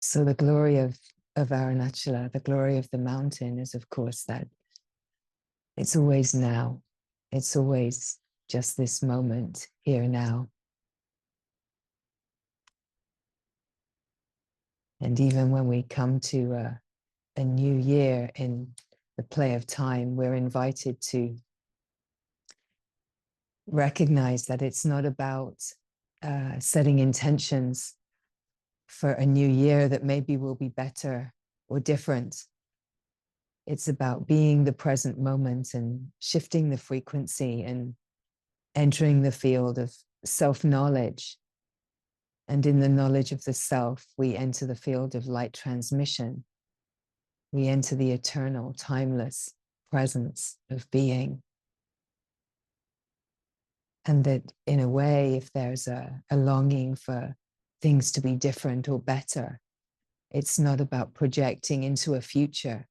So the glory of Arunachala, the glory of the mountain is, of course, that it's always now. It's always just this moment, here now. And even when we come to a new year in the play of time, we're invited to recognize that it's not about setting intentions for a new year that maybe will be better or different. It's about being the present moment and shifting the frequency and entering the field of self-knowledge. And in the knowledge of the self, we enter the field of light transmission. We enter the eternal, timeless presence of being. And that in a way, if there's a longing for things to be different or better, it's not about projecting into a future.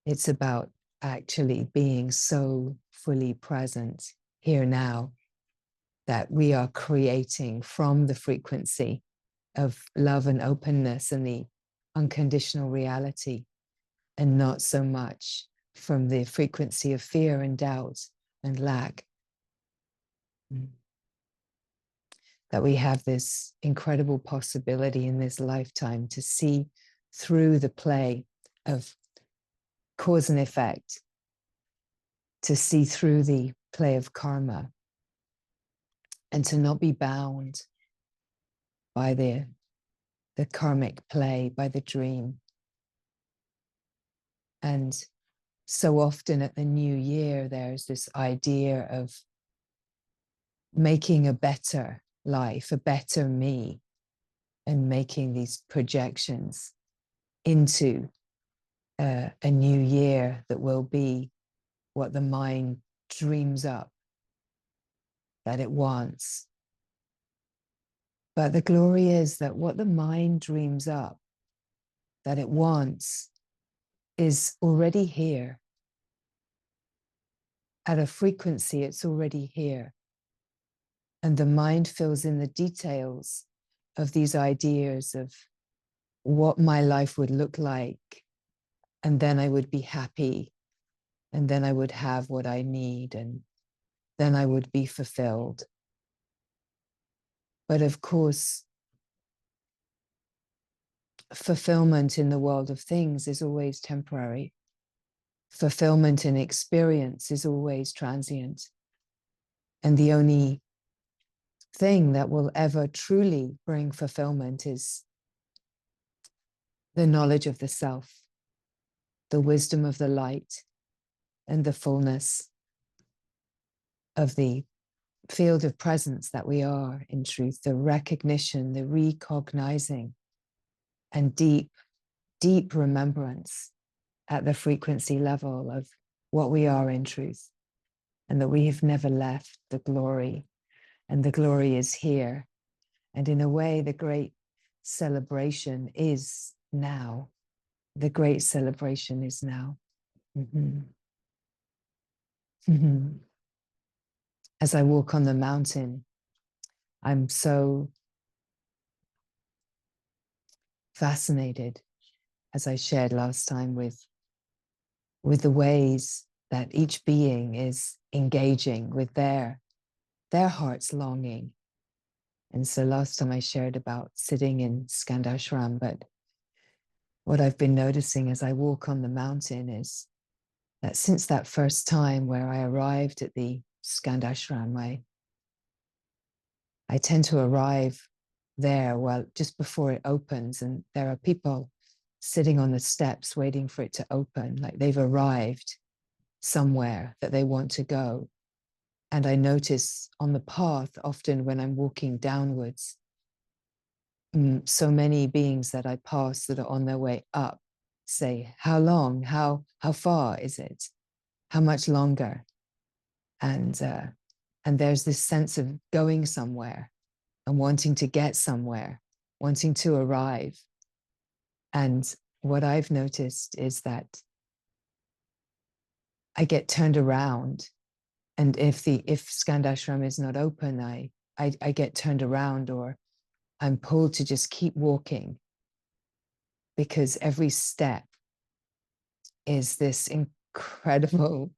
It's about actually being so fully present here now that we are creating from the frequency of love and openness and the unconditional reality, and not so much from the frequency of fear and doubt and lack. That we have this incredible possibility in this lifetime to see through the play of cause and effect, to see through the play of karma, and to not be bound by the karmic play, by the dream. And so often at the new year, there's this idea of making a better life, a better me, and making these projections into a new year that will be what the mind dreams up that it wants. But the glory is that what the mind dreams up that it wants is already here. At a frequency, it's already here. And the mind fills in the details of these ideas of what my life would look like. And then I would be happy. And then I would have what I need. And then I would be fulfilled. But of course, fulfillment in the world of things is always temporary. Fulfillment in experience is always transient. And the only thing that will ever truly bring fulfillment is the knowledge of the self, the wisdom of the light, and the fullness of the field of presence that we are in truth, the recognition, the recognizing, and deep, deep remembrance at the frequency level of what we are in truth, and that we have never left the glory, and the glory is here. And in a way, the great celebration is now. The great celebration is now. Mm-hmm. Mm-hmm. As I walk on the mountain, I'm so fascinated, as I shared last time, with the ways that each being is engaging with their heart's longing. And so last time I shared about sitting in Skandashram, but what I've been noticing as I walk on the mountain is that since that first time where I arrived at the Skandashram, I tend to arrive there, well, just before it opens, and there are people sitting on the steps waiting for it to open, like they've arrived somewhere that they want to go. And I notice on the path, often when I'm walking downwards, so many beings that I pass that are on their way up say, how long, how far is it? How much longer? And there's this sense of going somewhere and wanting to get somewhere, wanting to arrive. And what I've noticed is that I get turned around, and if Skandashram is not open, I get turned around, or I'm pulled to just keep walking because every step is this incredible,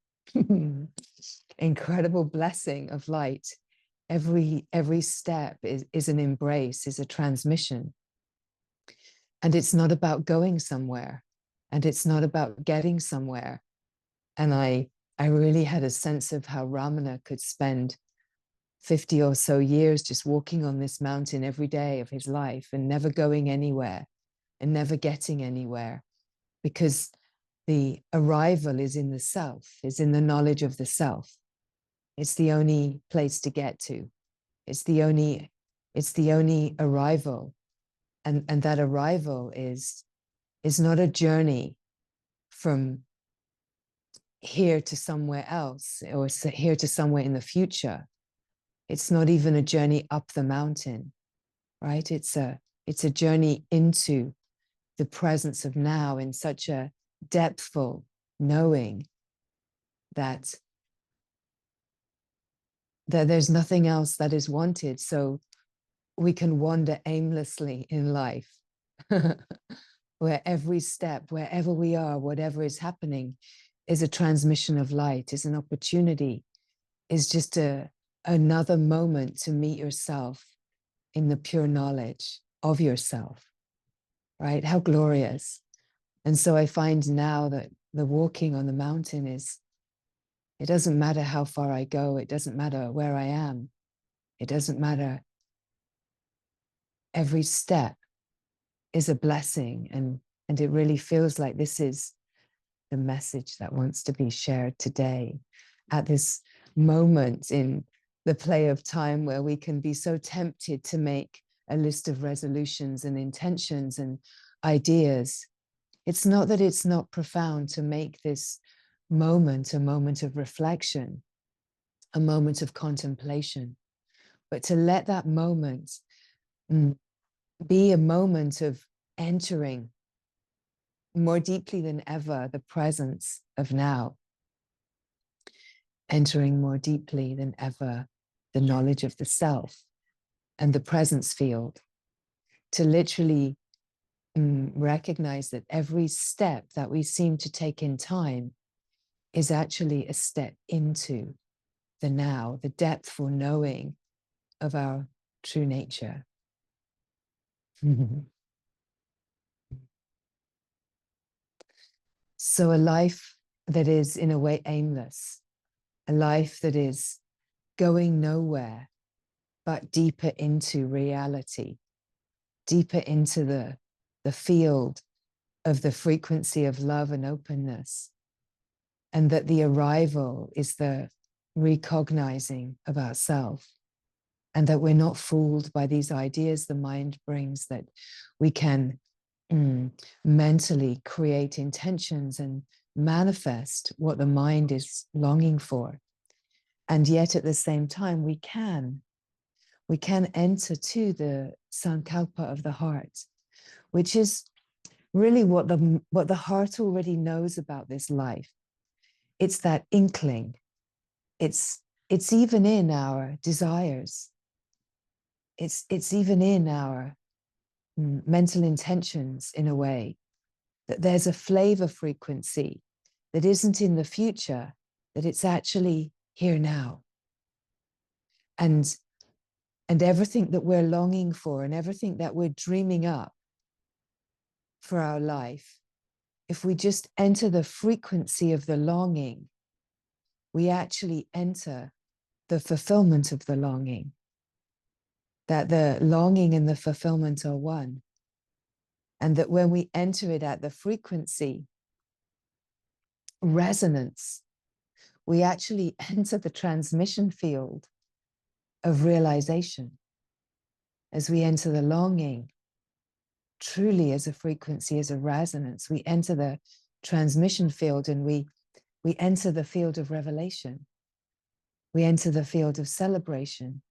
incredible blessing of light. Every step is an embrace, is a transmission. And it's not about going somewhere, and it's not about getting somewhere. And I really had a sense of how Ramana could spend 50 or so years just walking on this mountain every day of his life and never going anywhere and never getting anywhere, because the arrival is in the self, is in the knowledge of the self. It's the only place to get to. It's the only arrival. And that arrival is not a journey from here to somewhere else or here to somewhere in the future. It's not even a journey up the mountain, right? It's a journey into the presence of now in such a depthful knowing that there's nothing else that is wanted. So we can wander aimlessly in life, where every step, wherever we are, whatever is happening, is a transmission of light, is an opportunity, is just another moment to meet yourself in the pure knowledge of yourself, right? How glorious. And so I find now that the walking on the mountain is, it doesn't matter how far I go, it doesn't matter where I am, it doesn't matter. Every step is a blessing, and it really feels like this is the message that wants to be shared today at this moment in the play of time where we can be so tempted to make a list of resolutions and intentions and ideas. It's not that it's not profound to make this moment a moment of reflection, a moment of contemplation, but to let that moment be a moment of entering more deeply than ever the presence of now, entering more deeply than ever the knowledge of the self and the presence field, to literally recognize that every step that we seem to take in time is actually a step into the now, the depthful knowing of our true nature. So a life that is in a way aimless, a life that is going nowhere, but deeper into reality, deeper into the field of the frequency of love and openness. And that the arrival is the recognizing of ourself, and that we're not fooled by these ideas the mind brings, that we can mentally create intentions and manifest what the mind is longing for. And yet at the same time, we can enter to the sankalpa of the heart, which is really what the heart already knows about this life. It's that inkling. It's even in our desires. It's even in our mental intentions, in a way, that there's a flavor frequency that isn't in the future, that it's actually here now. And everything that we're longing for and everything that we're dreaming up for our life, if we just enter the frequency of the longing, we actually enter the fulfillment of the longing. That the longing and the fulfillment are one. And that when we enter it at the frequency, resonance, we actually enter the transmission field of realization. As we enter the longing, truly as a frequency, as a resonance, we enter the transmission field, and we enter the field of revelation. We enter the field of celebration.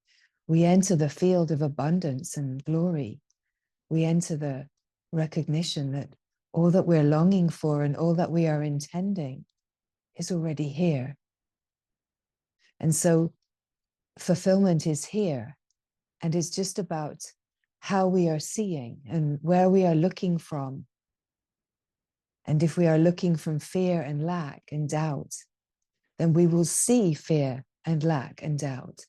We enter the field of abundance and glory. We enter the recognition that all that we're longing for and all that we are intending is already here. And so fulfillment is here, and it's just about how we are seeing and where we are looking from And if we are looking from fear and lack and doubt, then we will see fear and lack and doubt.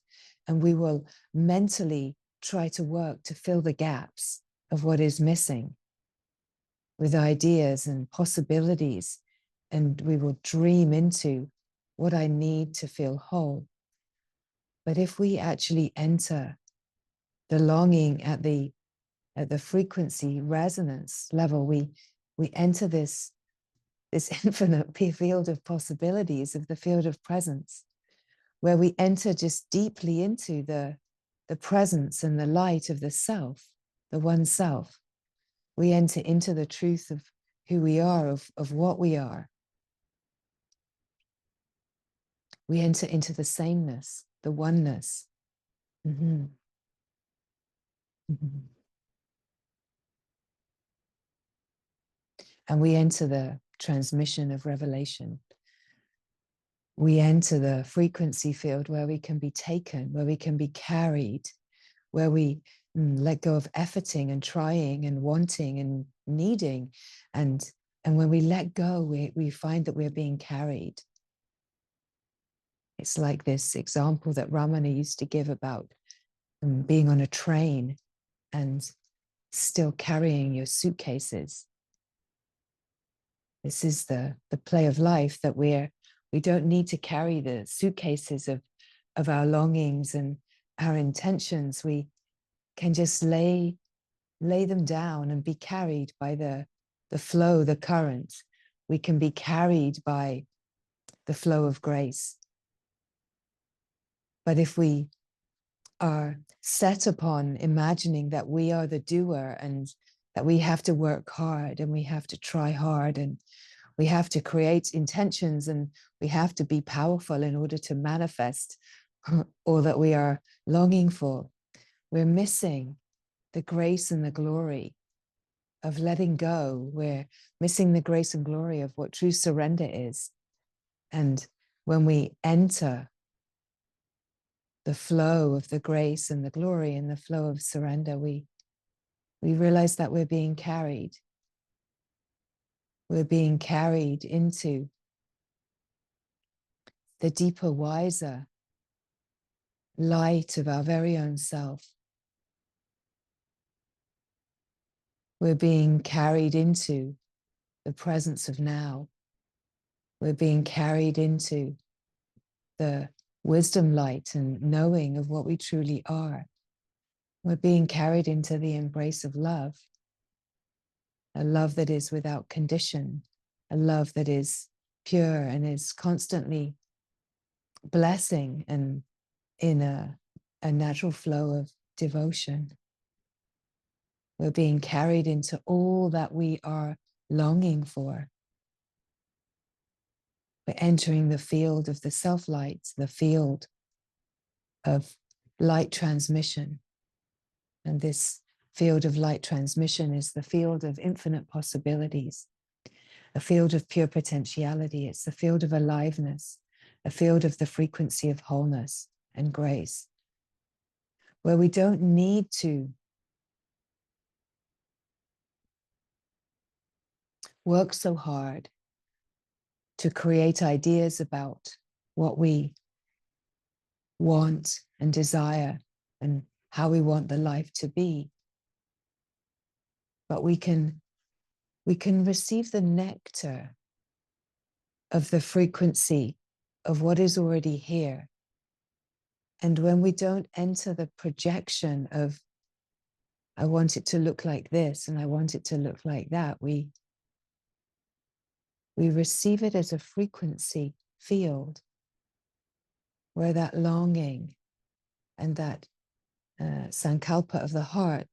And we will mentally try to work to fill the gaps of what is missing with ideas and possibilities. And we will dream into what I need to feel whole. But if we actually enter the longing at the frequency resonance level, we enter this infinite field of possibilities, of the field of presence, where we enter just deeply into the presence and the light of the self, the one self. We enter into the truth of who we are, of what we are. We enter into the sameness, the oneness. Mm-hmm. Mm-hmm. And we enter the transmission of revelation. We enter the frequency field where we can be taken, where we can be carried, where we let go of efforting and trying and wanting and needing. And when we let go, we find that we're being carried. It's like this example that Ramana used to give about being on a train and still carrying your suitcases. This is the play of life, that we don't need to carry the suitcases of our longings and our intentions. We can just lay them down and be carried by the flow, the current. We can be carried by the flow of grace. But if we are set upon imagining that we are the doer and that we have to work hard and we have to try hard and we have to create intentions and we have to be powerful in order to manifest all that we are longing for, we're missing the grace and the glory of letting go. We're missing the grace and glory of what true surrender is. And when we enter the flow of the grace and the glory and the flow of surrender, we realize that we're being carried. We're being carried into the deeper, wiser light of our very own self. We're being carried into the presence of now. We're being carried into the wisdom light and knowing of what we truly are. We're being carried into the embrace of love, a love that is without condition, a love that is pure and is constantly blessing and in a natural flow of devotion. We're being carried into all that we are longing for. We're entering the field of the self-light, the field of light transmission. And this field of light transmission is the field of infinite possibilities, a field of pure potentiality. It's the field of aliveness, a field of the frequency of wholeness and grace, where we don't need to work so hard to create ideas about what we want and desire and how we want the life to be. But we can receive the nectar of the frequency of what is already here. And when we don't enter the projection of, I want it to look like this and I want it to look like that, we receive it as a frequency field where that longing and that sankalpa of the heart,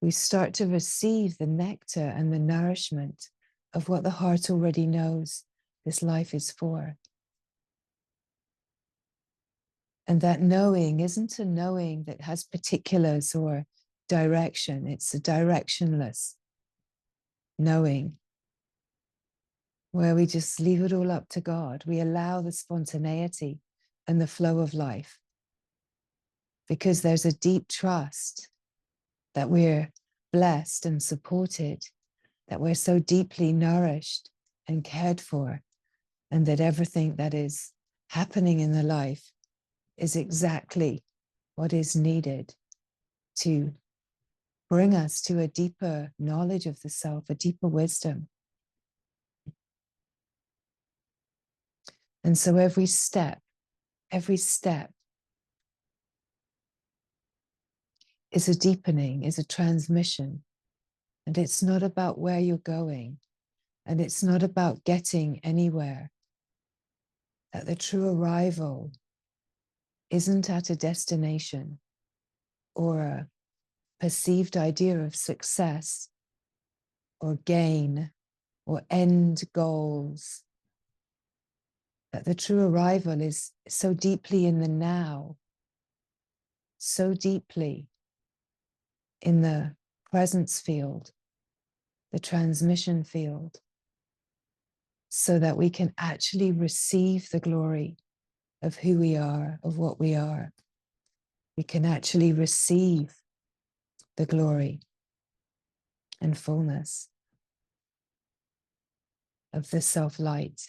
we start to receive the nectar and the nourishment of what the heart already knows this life is for. And that knowing isn't a knowing that has particulars or direction. It's a directionless knowing where we just leave it all up to God. We allow the spontaneity and the flow of life because there's a deep trust that we're blessed and supported, that we're so deeply nourished and cared for, and that everything that is happening in the life is exactly what is needed to bring us to a deeper knowledge of the self, a deeper wisdom. And so every step is a deepening, is a transmission. And it's not about where you're going, and it's not about getting anywhere. That the true arrival isn't at a destination or a perceived idea of success or gain or end goals. That the true arrival is so deeply in the now, so deeply in the presence field, the transmission field, so that we can actually receive the glory of who we are, of what we are. We can actually receive the glory and fullness of the self-light.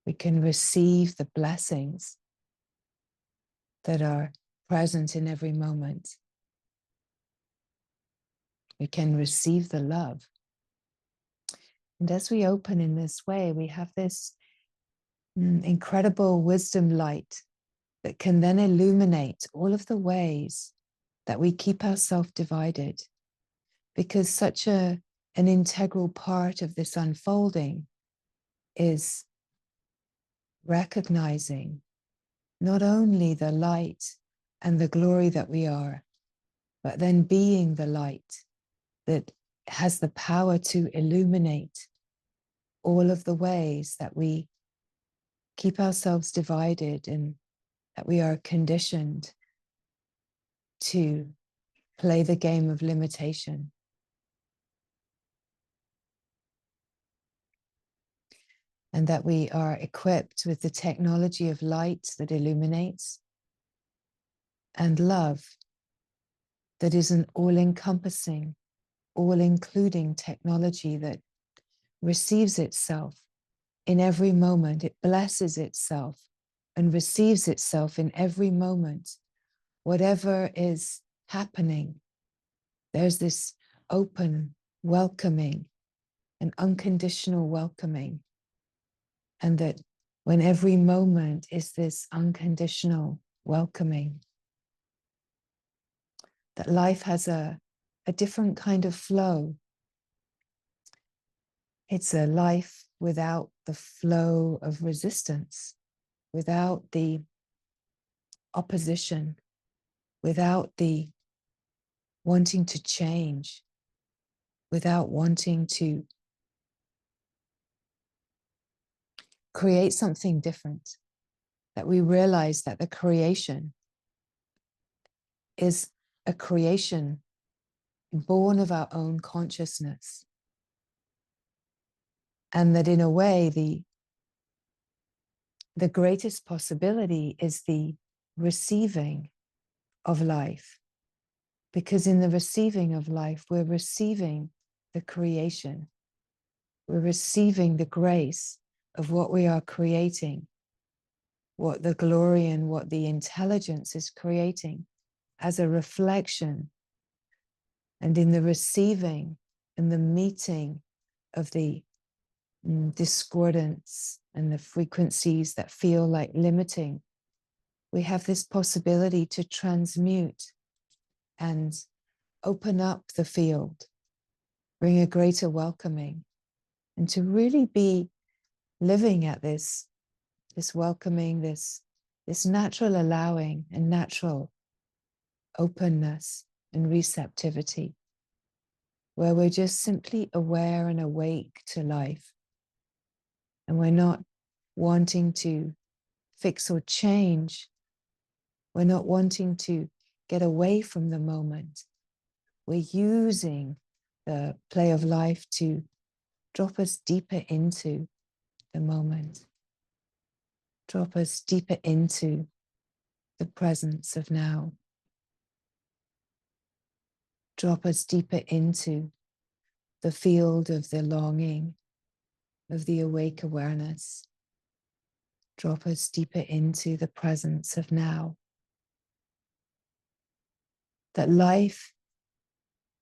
We can receive the blessings that are present in every moment. We can receive the love. And as we open in this way, we have this incredible wisdom light that can then illuminate all of the ways that we keep ourselves divided. Because such an integral part of this unfolding is recognizing not only the light and the glory that we are, but then being the light that has the power to illuminate all of the ways that we keep ourselves divided and that we are conditioned to play the game of limitation. And that we are equipped with the technology of light that illuminates, and love that is an all-encompassing, all-including technology that receives itself in every moment. It blesses itself and receives itself in every moment. Whatever is happening, there's this open, welcoming, and unconditional welcoming. And that when every moment is this unconditional welcoming, that life has a different kind of flow. It's a life without the flow of resistance, without the opposition, without the wanting to change, without wanting to create something different. That we realize that the creation is a creation born of our own consciousness. And that in a way, the greatest possibility is the receiving of life. Because in the receiving of life, we're receiving the creation. We're receiving the grace of what we are creating, what the glory and what the intelligence is creating as a reflection. And in the receiving and the meeting of the discordance and the frequencies that feel like limiting, we have this possibility to transmute and open up the field, bring a greater welcoming, and to really be living at this welcoming, this natural allowing and natural openness and receptivity, where we're just simply aware and awake to life. And we're not wanting to fix or change. We're not wanting to get away from the moment. We're using the play of life to drop us deeper into the moment, drop us deeper into the presence of now, drop us deeper into the field of the longing, of the awake awareness. Drop us deeper into the presence of now. That life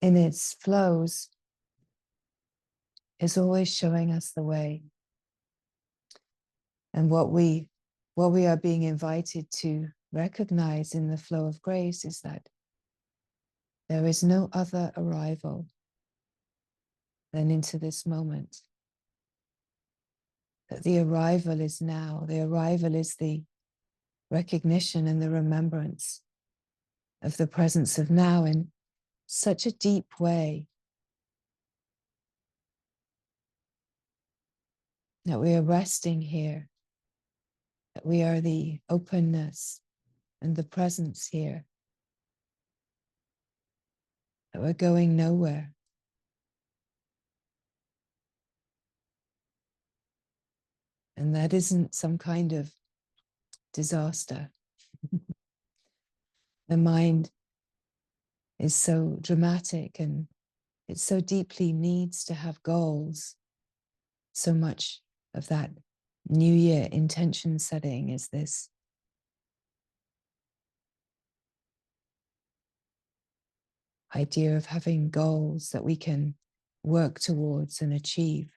in its flows is always showing us the way. And what we are being invited to recognize in the flow of grace is that there is no other arrival than into this moment. That the arrival is now. The arrival is the recognition and the remembrance of the presence of now in such a deep way that we are resting here, that we are the openness and the presence here, that we're going nowhere. And that isn't some kind of disaster. The mind is so dramatic and it so deeply needs to have goals. So much of that New Year intention setting is this idea of having goals that we can work towards and achieve.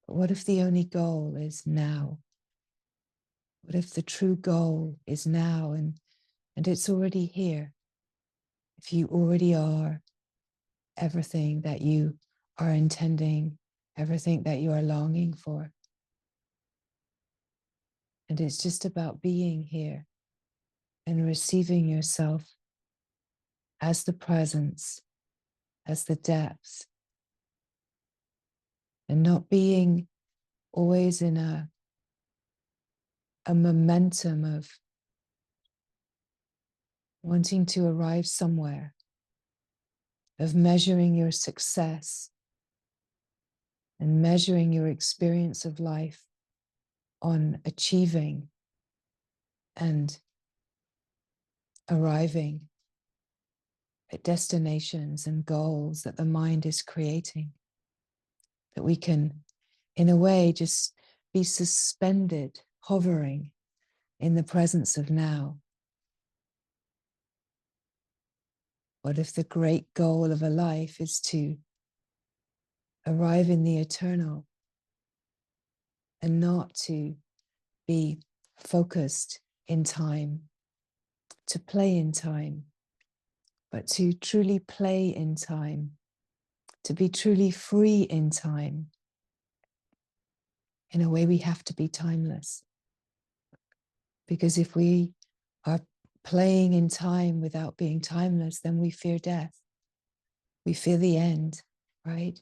But what if the only goal is now? What if the true goal is now and it's already here? If you already are everything that you are intending, everything that you are longing for. And it's just about being here and receiving yourself as the presence, as the depth, and not being always in a momentum of wanting to arrive somewhere, of measuring your success and measuring your experience of life on achieving and arriving at destinations and goals that the mind is creating. That we can, in a way, just be suspended, hovering in the presence of now. What if the great goal of a life is to arrive in the eternal and not to be focused in time, to play in time, but to truly play in time, to be truly free in time? In a way, we have to be timeless. Because if we are playing in time without being timeless, then we fear death. We fear the end, right?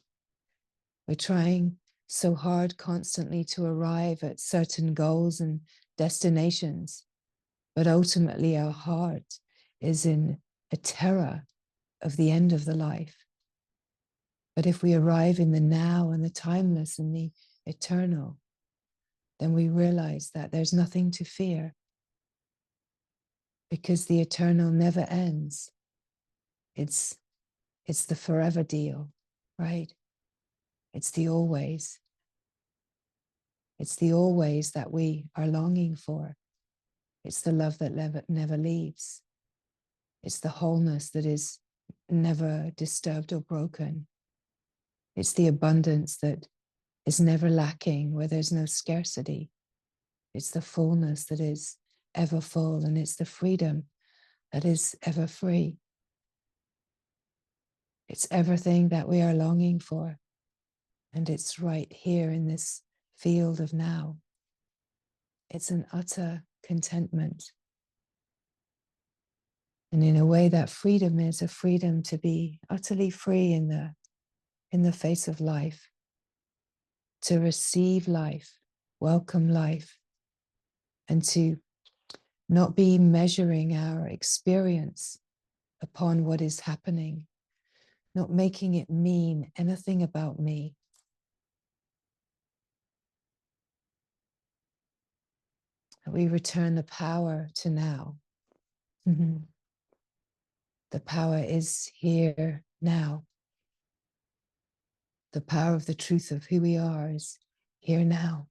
We're trying so hard constantly to arrive at certain goals and destinations, but ultimately our heart is in a terror of the end of the life. But if we arrive in the now and the timeless and the eternal, then we realize that there's nothing to fear because the eternal never ends. It's the forever deal, right? It's the always. It's the always that we are longing for. It's the love that never leaves. It's the wholeness that is never disturbed or broken. It's the abundance that is never lacking, where there's no scarcity. It's the fullness that is ever full, and it's the freedom that is ever free. It's everything that we are longing for, and it's right here in this field of now. It's an utter contentment. And in a way, that freedom is a freedom to be utterly free in the face of life, to receive life, welcome life, and to not be measuring our experience upon what is happening, not making it mean anything about me. We return the power to now. Mm-hmm. The power is here now. The power of the truth of who we are is here now.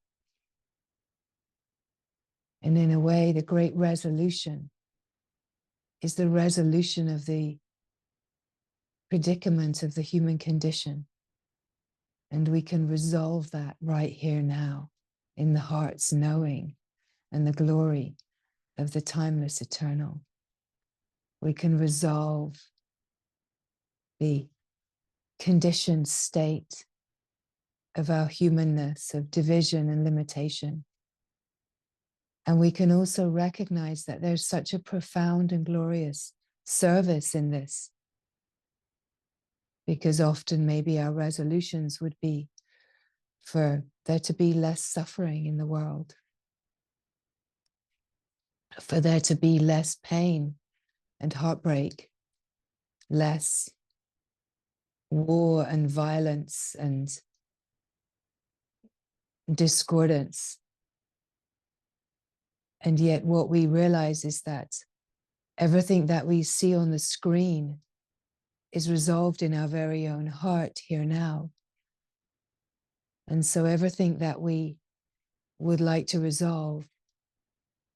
And in a way, the great resolution is the resolution of the predicament of the human condition. And we can resolve that right here now in the heart's knowing and the glory of the timeless eternal. We can resolve the conditioned state of our humanness, of division and limitation. And we can also recognize that there's such a profound and glorious service in this, because often maybe our resolutions would be for there to be less suffering in the world, for there to be less pain and heartbreak, less war and violence and discordance. And yet what we realize is that everything that we see on the screen is resolved in our very own heart here now. And so everything that we would like to resolve,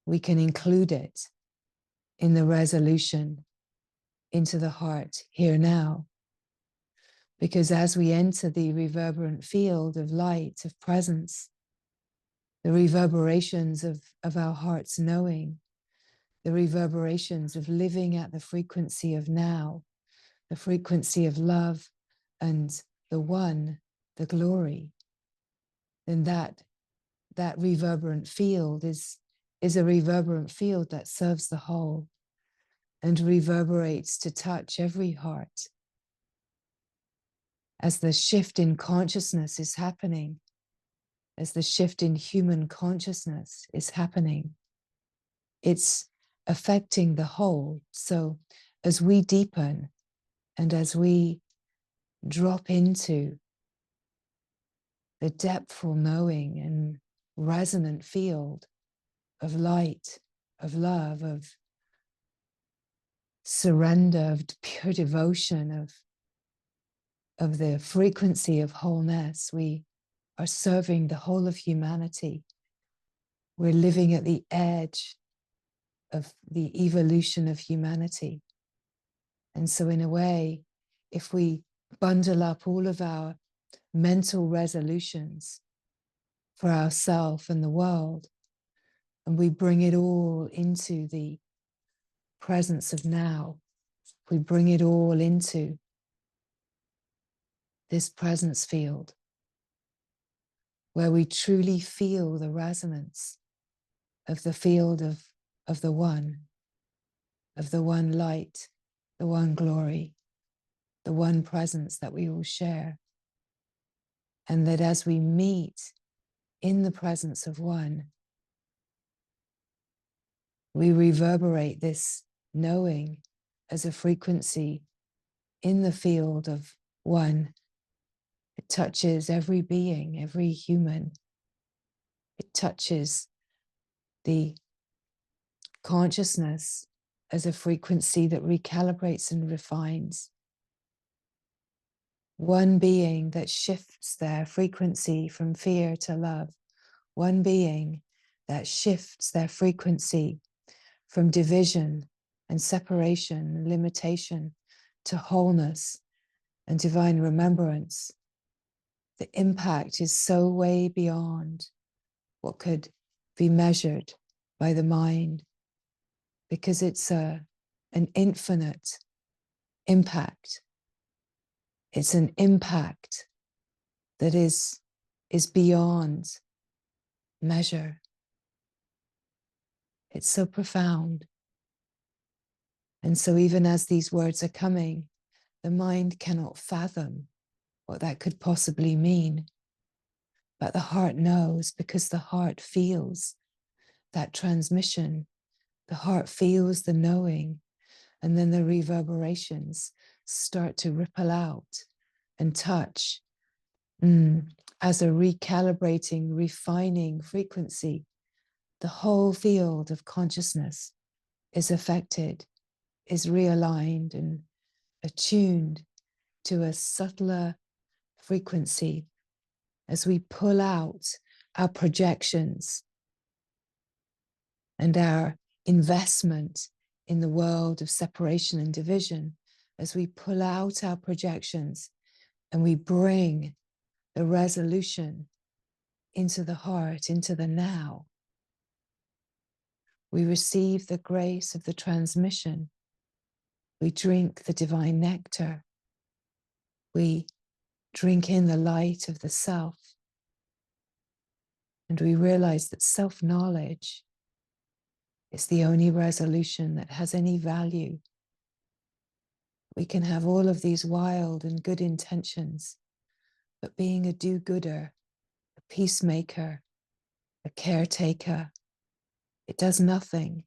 we can include it in the resolution into the heart here now. Because as we enter the reverberant field of light, of presence, the reverberations of our heart's knowing, the reverberations of living at the frequency of now, the frequency of love and the one, the glory, then that reverberant field is a reverberant field that serves the whole and reverberates to touch every heart. As the shift in consciousness is happening, as the shift in human consciousness is happening, it's affecting the whole. So as we deepen and as we drop into the depthful knowing and resonant field of light, of love, of surrender, of pure devotion, of the frequency of wholeness, we are serving the whole of humanity. We're living at the edge of the evolution of humanity. And so in a way, if we bundle up all of our mental resolutions for ourselves and the world, and we bring it all into the presence of now, we bring it all into this presence field, where we truly feel the resonance of the field of the one light, the one glory, the one presence that we all share. And that as we meet in the presence of one, we reverberate this knowing as a frequency in the field of one. It touches every being, every human. It touches the consciousness as a frequency that recalibrates and refines. One being that shifts their frequency from fear to love. One being that shifts their frequency from division and separation and limitation to wholeness and divine remembrance. The impact is so way beyond what could be measured by the mind, because it's an infinite impact. It's an impact that is beyond measure. It's so profound. And so even as these words are coming, the mind cannot fathom what that could possibly mean. But the heart knows, because the heart feels that transmission. The heart feels the knowing, and then the reverberations start to ripple out and touch as a recalibrating, refining frequency. The whole field of consciousness is affected, is realigned and attuned to a subtler frequency, as we pull out our projections and our investment in the world of separation and division, as we pull out our projections and we bring the resolution into the heart, into the now, we receive the grace of the transmission. We drink the divine nectar. We drink in the light of the self. And we realize that self-knowledge is the only resolution that has any value. We can have all of these wild and good intentions, but being a do-gooder, a peacemaker, a caretaker, it does nothing.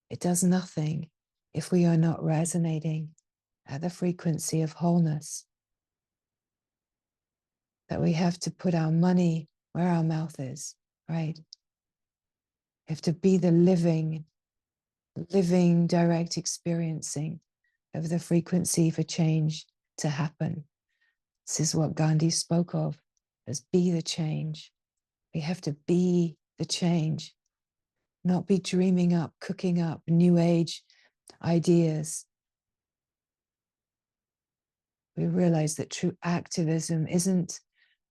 It does nothing if we are not resonating at the frequency of wholeness. That we have to put our money where our mouth is, right? We have to be the living, direct experiencing of the frequency for change to happen. This is what Gandhi spoke of as be the change. We have to be the change, not be dreaming up, cooking up new age ideas. We realize that true activism isn't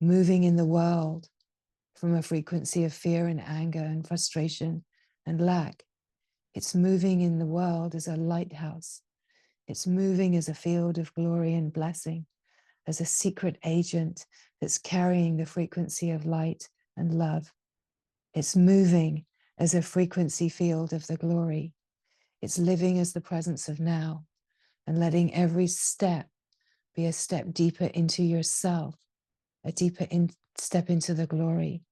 moving in the world from a frequency of fear and anger and frustration and lack. It's moving in the world as a lighthouse. It's moving as a field of glory and blessing, as a secret agent that's carrying the frequency of light and love. It's moving as a frequency field of the glory. It's living as the presence of now and letting every step be a step deeper into yourself, a deeper step into the glory.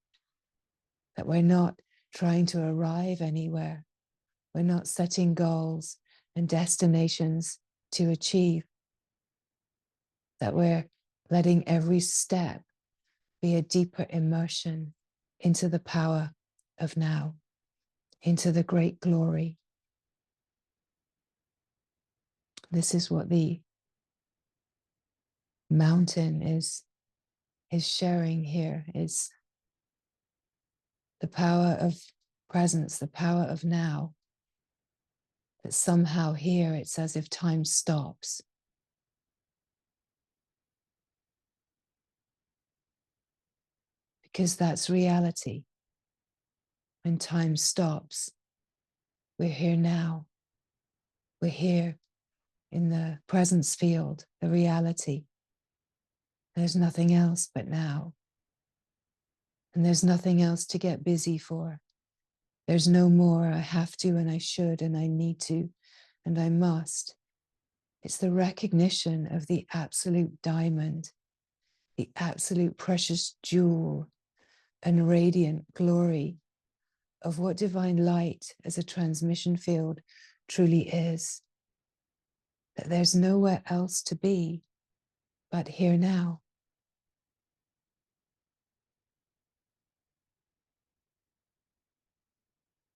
That we're not trying to arrive anywhere. We're not setting goals and destinations to achieve. That we're letting every step be a deeper immersion into the power of now, into the great glory. This is what the mountain is sharing here, is the power of presence, the power of now. That somehow here it's as if time stops. Because that's reality. When time stops, we're here now. We're here in the presence field, the reality. There's nothing else but now. And there's nothing else to get busy for. There's no more I have to and I should and I need to and I must. It's the recognition of the absolute diamond, the absolute precious jewel and radiant glory of what divine light as a transmission field truly is. That there's nowhere else to be but here now.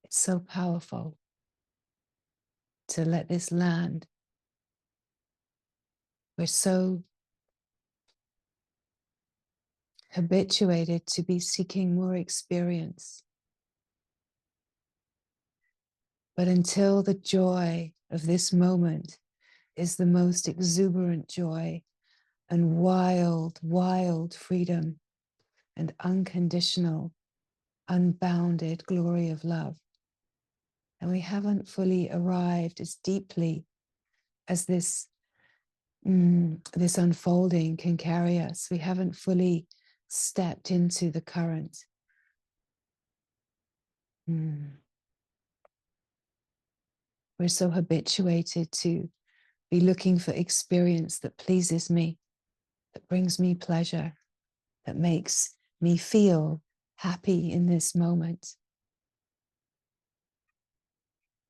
It's so powerful to let this land. We're so habituated to be seeking more experience. But until the joy of this moment is the most exuberant joy and wild, wild freedom and unconditional, unbounded glory of love. And we haven't fully arrived as deeply as this unfolding can carry us. We haven't fully stepped into the current. We're so habituated to be looking for experience that pleases me, that brings me pleasure, that makes me feel happy in this moment.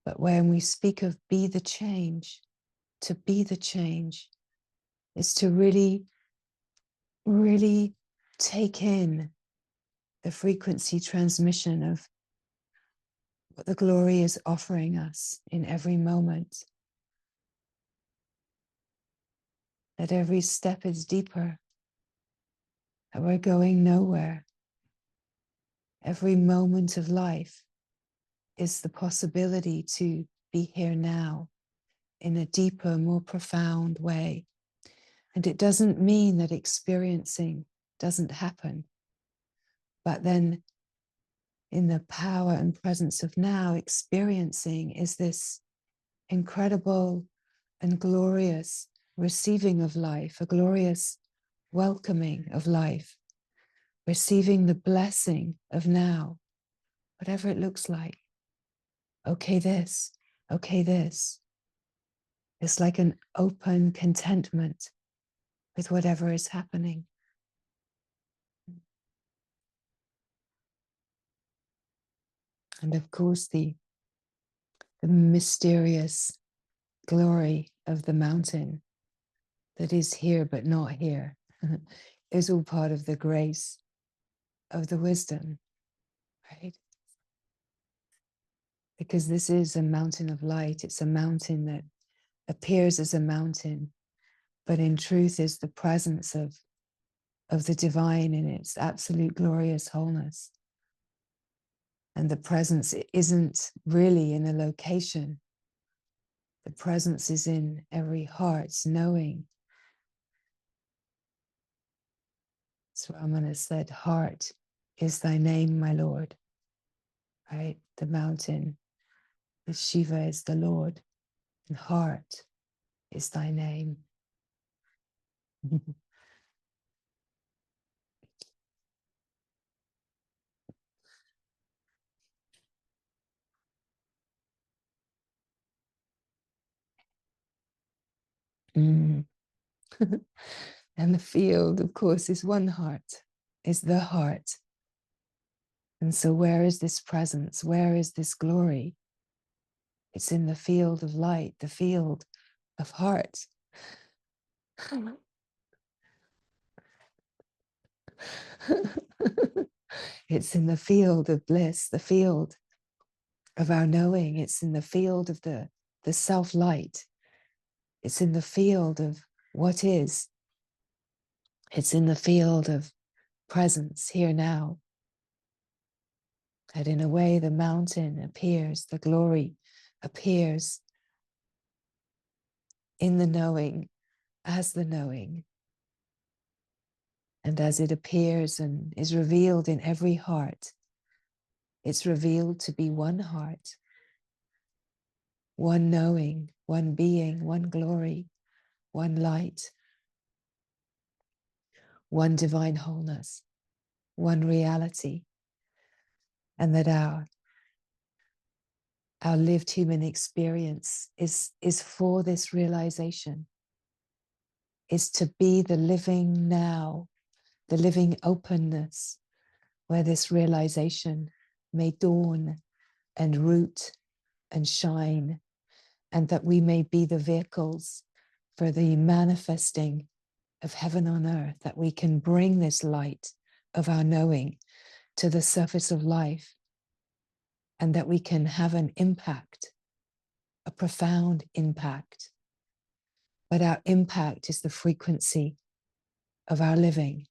But when we speak of be the change, to be the change is to really, really take in the frequency transmission of what the glory is offering us in every moment. That every step is deeper. that we're going nowhere. Every moment of life is the possibility to be here now in a deeper, more profound way. And it doesn't mean that experiencing doesn't happen, but then in the power and presence of now, experiencing is this incredible and glorious receiving of life, a glorious welcoming of life, receiving the blessing of now, whatever it looks like. Okay, this, okay, this. It's like an open contentment with whatever is happening. And of course, the mysterious glory of the mountain that is here but not here is all part of the grace of the wisdom, right? Because this is a mountain of light. It's a mountain that appears as a mountain, but in truth is the presence of the divine in its absolute glorious wholeness. And the presence isn't really in a location. The presence is in every heart's knowing. So Ramana said, heart is thy name, my Lord. Right? The mountain, the Shiva is the Lord, and heart is thy name. Mm. And the field, of course, is one heart, is the heart. And so where is this presence? Where is this glory? It's in the field of light, the field of heart. It's in the field of bliss, the field of our knowing. It's in the field of the self-light. It's in the field of what is. It's in the field of presence here now. That in a way the mountain appears, the glory appears in the knowing as the knowing. And as it appears and is revealed in every heart, it's revealed to be one heart, one knowing, one being, one glory, one light, one divine wholeness, one reality. And that our lived human experience is for this realization, is to be the living now, the living openness, where this realization may dawn and root and shine, and that we may be the vehicles for the manifesting of heaven on earth, that we can bring this light of our knowing to the surface of life, and that we can have an impact, a profound impact. But our impact is the frequency of our living.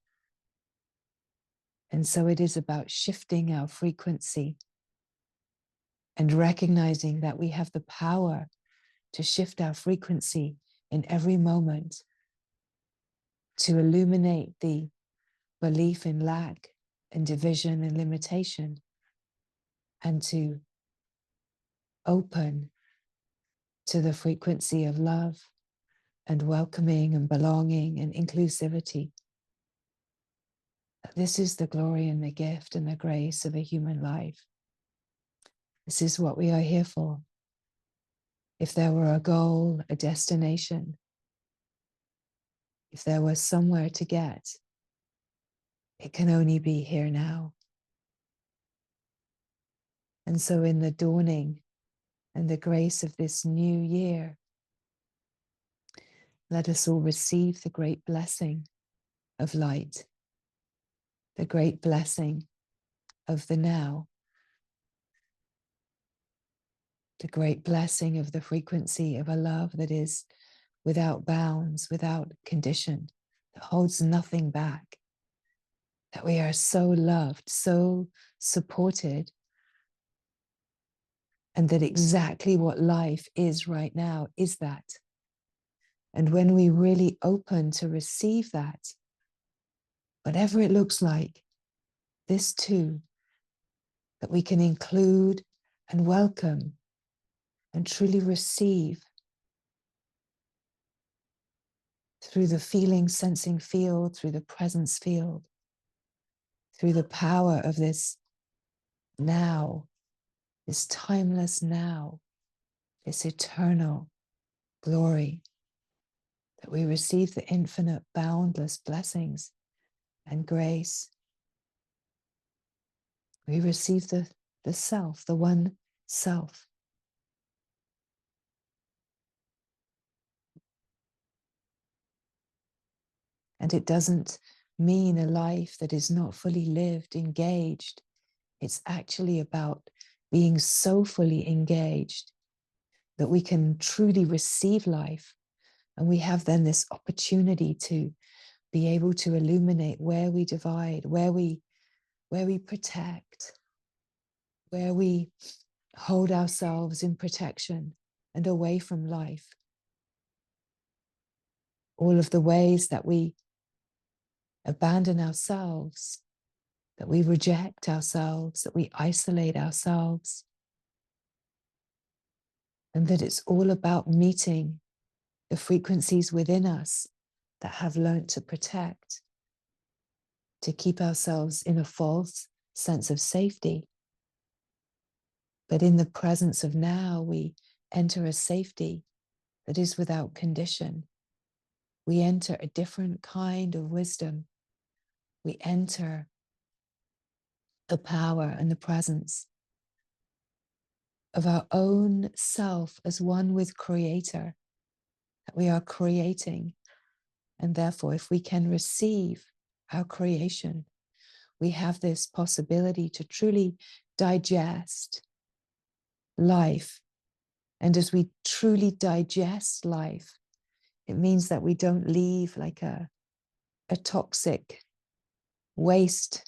And so it is about shifting our frequency and recognizing that we have the power to shift our frequency in every moment, to illuminate the belief in lack and division and limitation, and to open to the frequency of love and welcoming and belonging and inclusivity. This is the glory and the gift and the grace of a human life. This is what we are here for. If there were a goal, a destination, if there was somewhere to get, it can only be here now. And so in the dawning and the grace of this new year, let us all receive the great blessing of light, the great blessing of the now, the great blessing of the frequency of a love that is without bounds, without condition, that holds nothing back, that we are so loved, so supported, and that exactly what life is right now is that. And when we really open to receive that, whatever it looks like, this too, that we can include and welcome and truly receive through the feeling, sensing field, through the presence field, through the power of this now, this timeless now, this eternal glory, that we receive the infinite, boundless blessings and grace. We receive the self, the one self. And it doesn't mean a life that is not fully lived, engaged. It's actually about being so fully engaged that we can truly receive life. And we have then this opportunity to be able to illuminate where we divide, where we protect, where we hold ourselves in protection and away from life. All of the ways that we abandon ourselves, that we reject ourselves, that we isolate ourselves, and that it's all about meeting the frequencies within us that have learned to protect, to keep ourselves in a false sense of safety. But in the presence of now, we enter a safety that is without condition. We enter a different kind of wisdom. We enter the power and the presence of our own self as one with Creator, that we are creating. And therefore, if we can receive our creation, we have this possibility to truly digest life. And as we truly digest life, it means that we don't leave like a toxic waste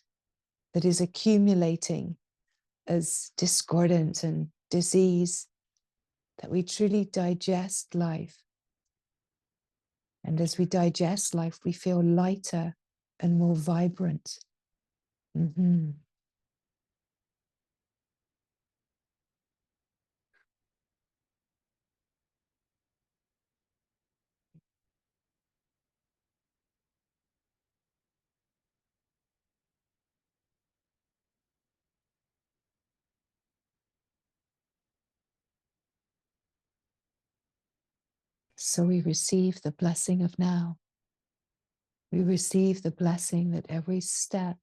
that is accumulating as discordant and disease, that we truly digest life. And as we digest life, we feel lighter and more vibrant. Mm-hmm. So we receive the blessing of now. We receive the blessing that every step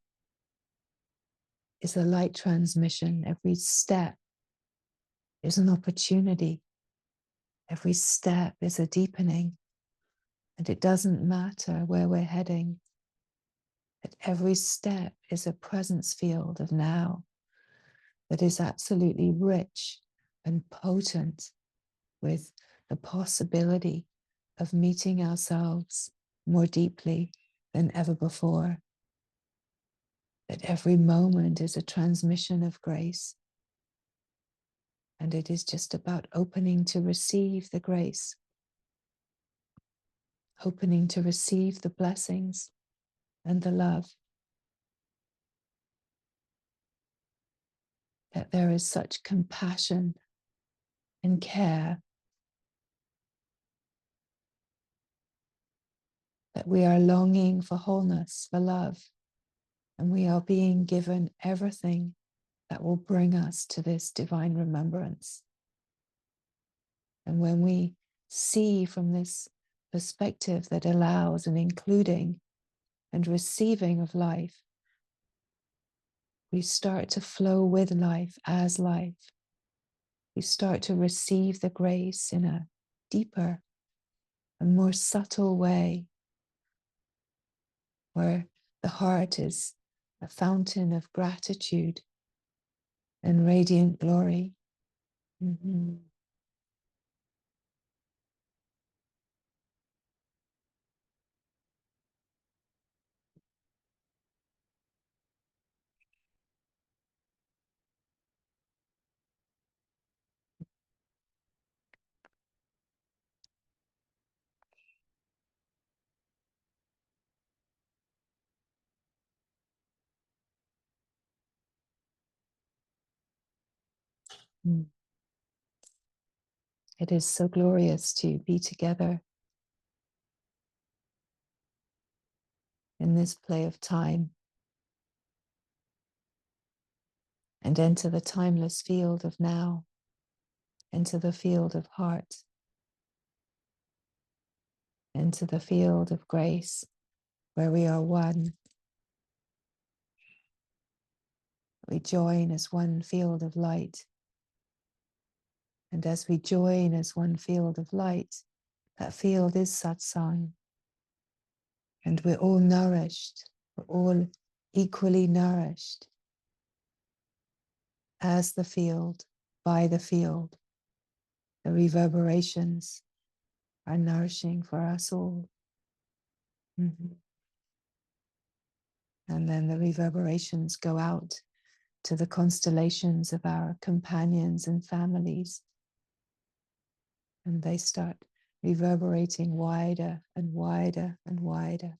is a light transmission. Every step is an opportunity. Every step is a deepening. And it doesn't matter where we're heading. That every step is a presence field of now that is absolutely rich and potent with the possibility of meeting ourselves more deeply than ever before. That every moment is a transmission of grace. And it is just about opening to receive the grace, opening to receive the blessings and the love. That there is such compassion and care, that we are longing for wholeness, for love, and we are being given everything that will bring us to this divine remembrance. And when we see from this perspective that allows an including and receiving of life, we start to flow with life as life. We start to receive the grace in a deeper and more subtle way, where the heart is a fountain of gratitude and radiant glory. Mm-hmm. Mm. It is so glorious to be together in this play of time and enter the timeless field of now, into the field of heart, into the field of grace, where we are one. We join as one field of light. And as we join as one field of light, that field is satsang. And we're all nourished, we're all equally nourished as the field, by the field. The reverberations are nourishing for us all. Mm-hmm. And then the reverberations go out to the constellations of our companions and families. And they start reverberating wider and wider and wider.